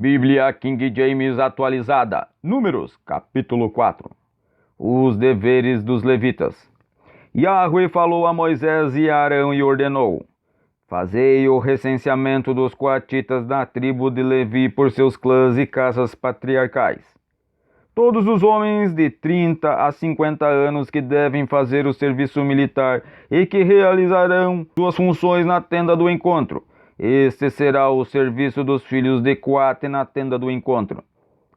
Bíblia King James atualizada. Números, capítulo 4. Os deveres dos levitas. Yahweh falou a Moisés e a Arão e ordenou: fazei o recenseamento dos coatitas da tribo de Levi por seus clãs e casas patriarcais. Todos os homens de 30 a 50 anos que devem fazer o serviço militar e que realizarão suas funções na tenda do encontro. Este será o serviço dos filhos de Coate na tenda do encontro: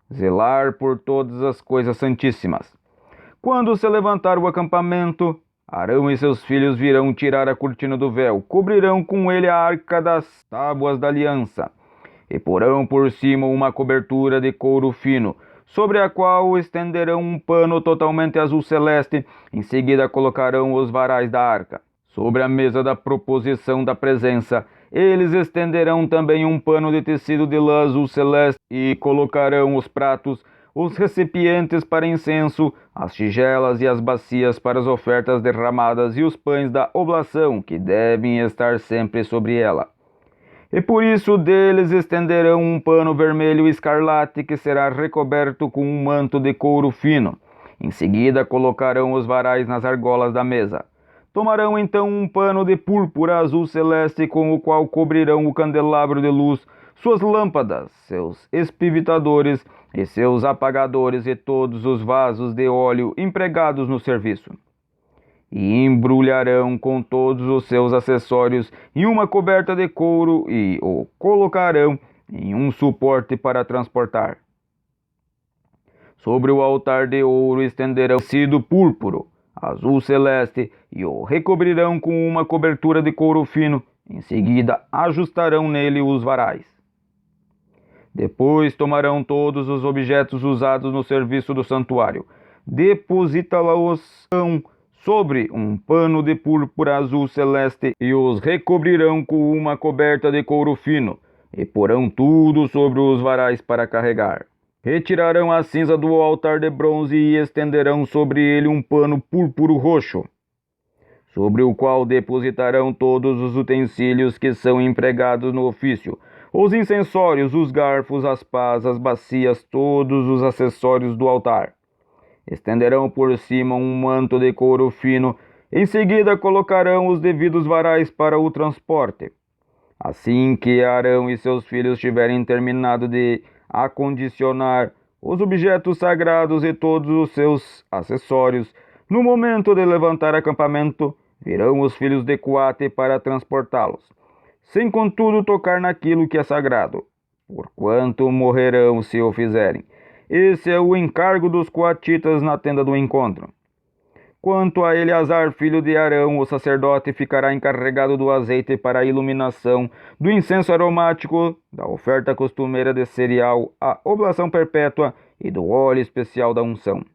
zelar por todas as coisas santíssimas. Quando se levantar o acampamento, Arão e seus filhos virão tirar a cortina do véu, cobrirão com ele a arca das tábuas da aliança, e porão por cima uma cobertura de couro fino, sobre a qual estenderão um pano totalmente azul celeste. Em seguida colocarão os varais da arca. Sobre a mesa da proposição da presença, eles estenderão também um pano de tecido de lã azul celeste e colocarão os pratos, os recipientes para incenso, as tigelas e as bacias para as ofertas derramadas e os pães da oblação, que devem estar sempre sobre ela. E por isso deles estenderão um pano vermelho escarlate que será recoberto com um manto de couro fino. Em seguida colocarão os varais nas argolas da mesa. Tomarão então um pano de púrpura azul celeste com o qual cobrirão o candelabro de luz, suas lâmpadas, seus espivitadores e seus apagadores e todos os vasos de óleo empregados no serviço. E embrulharão com todos os seus acessórios em uma coberta de couro e o colocarão em um suporte para transportar. Sobre o altar de ouro estenderão tecido púrpuro, azul celeste, e o recobrirão com uma cobertura de couro fino. Em seguida ajustarão nele os varais. Depois tomarão todos os objetos usados no serviço do santuário, depositá-los sobre um pano de púrpura azul celeste e os recobrirão com uma coberta de couro fino, e porão tudo sobre os varais para carregar. Retirarão a cinza do altar de bronze e estenderão sobre ele um pano púrpuro roxo, sobre o qual depositarão todos os utensílios que são empregados no ofício, os incensórios, os garfos, as pás, as bacias, todos os acessórios do altar. Estenderão por cima um manto de couro fino. Em seguida colocarão os devidos varais para o transporte. Assim que Arão e seus filhos tiverem terminado de acondicionar os objetos sagrados e todos os seus acessórios, no momento de levantar acampamento, virão os filhos de Coate para transportá-los, sem contudo tocar naquilo que é sagrado, porquanto morrerão se o fizerem. Esse é o encargo dos coatitas na tenda do encontro. Quanto a Eleazar, filho de Arão, o sacerdote, ficará encarregado do azeite para a iluminação, do incenso aromático, da oferta costumeira de cereal, a oblação perpétua e do óleo especial da unção.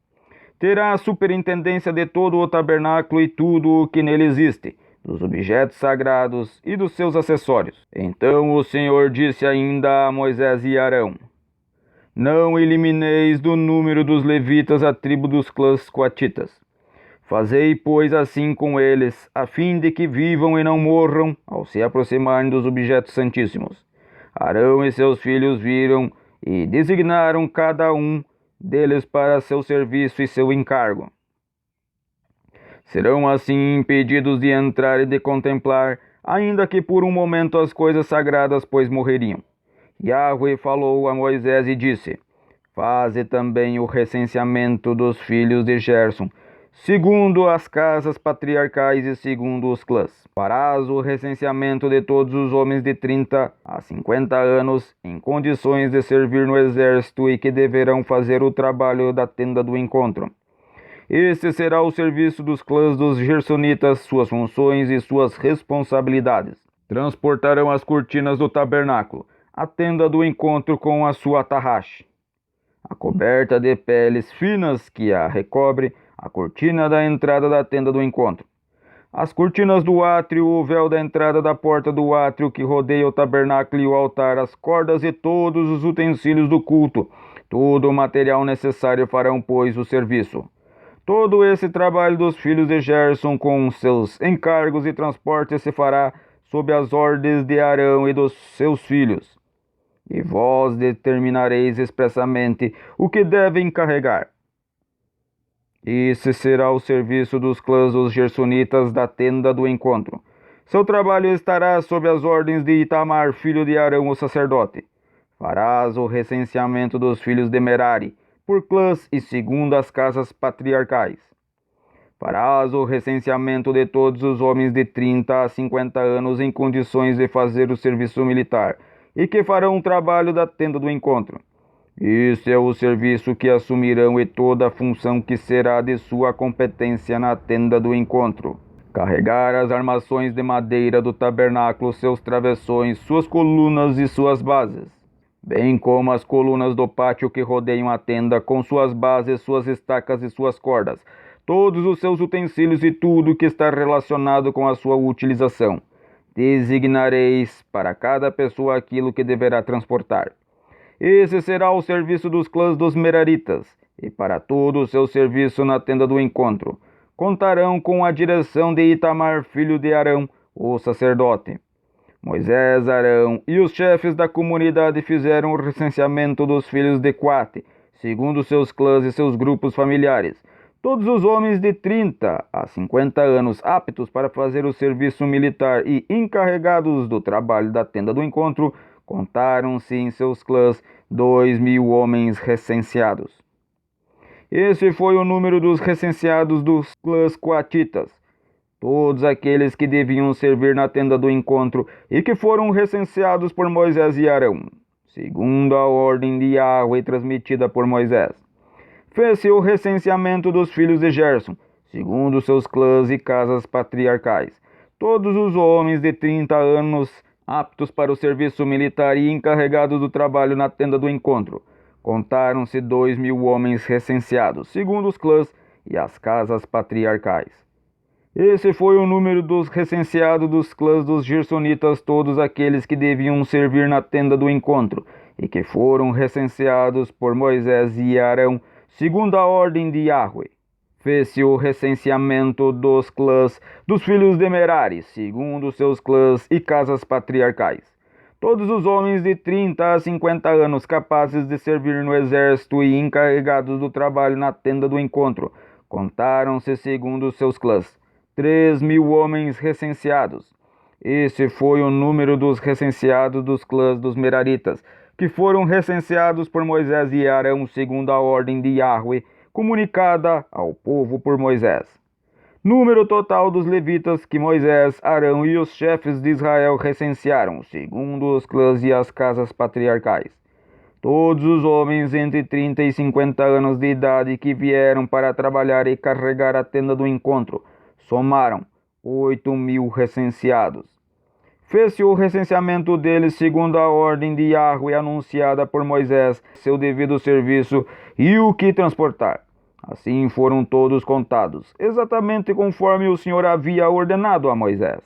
Terá a superintendência de todo o tabernáculo e tudo o que nele existe, dos objetos sagrados e dos seus acessórios. Então o Senhor disse ainda a Moisés e Arão: não elimineis do número dos levitas a tribo dos clãs coatitas. Fazei, pois, assim com eles, a fim de que vivam e não morram ao se aproximarem dos objetos santíssimos. Arão e seus filhos viram e designaram cada um deles para seu serviço e seu encargo. Serão assim impedidos de entrar e de contemplar, ainda que por um momento, as coisas sagradas, pois morreriam. Yahweh falou a Moisés e disse: faze também o recenseamento dos filhos de Gerson, segundo as casas patriarcais e segundo os clãs. Farás o recenseamento de todos os homens de 30 a 50 anos em condições de servir no exército e que deverão fazer o trabalho da tenda do encontro. Este será o serviço dos clãs dos Gersonitas, suas funções e suas responsabilidades. Transportarão as cortinas do tabernáculo, a tenda do encontro com a sua tarraxe, a coberta de peles finas que a recobre, a cortina da entrada da tenda do encontro, as cortinas do átrio, o véu da entrada da porta do átrio que rodeia o tabernáculo e o altar, as cordas e todos os utensílios do culto. Todo o material necessário farão, pois, o serviço. Todo esse trabalho dos filhos de Gerson com seus encargos e transportes se fará sob as ordens de Arão e dos seus filhos. e vós determinareis expressamente o que devem carregar. Esse será o serviço dos clãs dos Gersonitas da tenda do encontro. Seu trabalho estará sob as ordens de Itamar, filho de Arão, o sacerdote. Farás o recenseamento dos filhos de Merari, por clãs e segundo as casas patriarcais. Farás o recenseamento de todos os homens de 30 a 50 anos em condições de fazer o serviço militar e que farão o trabalho da tenda do encontro. Este é o serviço que assumirão e toda a função que será de sua competência na tenda do encontro. Carregar as armações de madeira do tabernáculo, seus travessões, suas colunas e suas bases, bem como as colunas do pátio que rodeiam a tenda, com suas bases, suas estacas e suas cordas, todos os seus utensílios e tudo que está relacionado com a sua utilização. Designareis para cada pessoa aquilo que deverá transportar. Esse será o serviço dos clãs dos Meraritas, e para todo o seu serviço na tenda do encontro, contarão com a direção de Itamar, filho de Arão, o sacerdote. Moisés, Arão e os chefes da comunidade fizeram o recenseamento dos filhos de Coate, segundo seus clãs e seus grupos familiares. Todos os homens de 30 a 50 anos aptos para fazer o serviço militar e encarregados do trabalho da tenda do encontro, contaram-se em seus clãs 2.000 homens recenseados. Esse foi o número dos recenseados dos clãs coatitas, todos aqueles que deviam servir na tenda do encontro e que foram recenseados por Moisés e Arão, segundo a ordem de Yahweh transmitida por Moisés. Fez-se o recenseamento dos filhos de Gerson, segundo seus clãs e casas patriarcais. Todos os homens de 30 anos aptos para o serviço militar e encarregados do trabalho na tenda do encontro. Contaram-se 2.000 homens recenseados, segundo os clãs e as casas patriarcais. Esse foi o número dos recenseados dos clãs dos Gersonitas, todos aqueles que deviam servir na tenda do encontro, e que foram recenseados por Moisés e Arão, segundo a ordem de Yahweh. Fez-se o recenseamento dos clãs dos filhos de Merari, segundo seus clãs e casas patriarcais. Todos os homens de 30 a 50 anos capazes de servir no exército e encarregados do trabalho na tenda do encontro, contaram-se segundo seus clãs, 3.000 homens recenseados. Esse foi o número dos recenseados dos clãs dos Meraritas, que foram recenseados por Moisés e Arão segundo a ordem de Yahweh, comunicada ao povo por Moisés. Número total dos levitas que Moisés, Arão e os chefes de Israel recensearam, segundo os clãs e as casas patriarcais. Todos os homens entre 30 e 50 anos de idade que vieram para trabalhar e carregar a tenda do encontro, somaram 8.000 recenseados. Fez-se o recenseamento deles segundo a ordem de Yahweh anunciada por Moisés, seu devido serviço e o que transportar. Assim foram todos contados, exatamente conforme o Senhor havia ordenado a Moisés.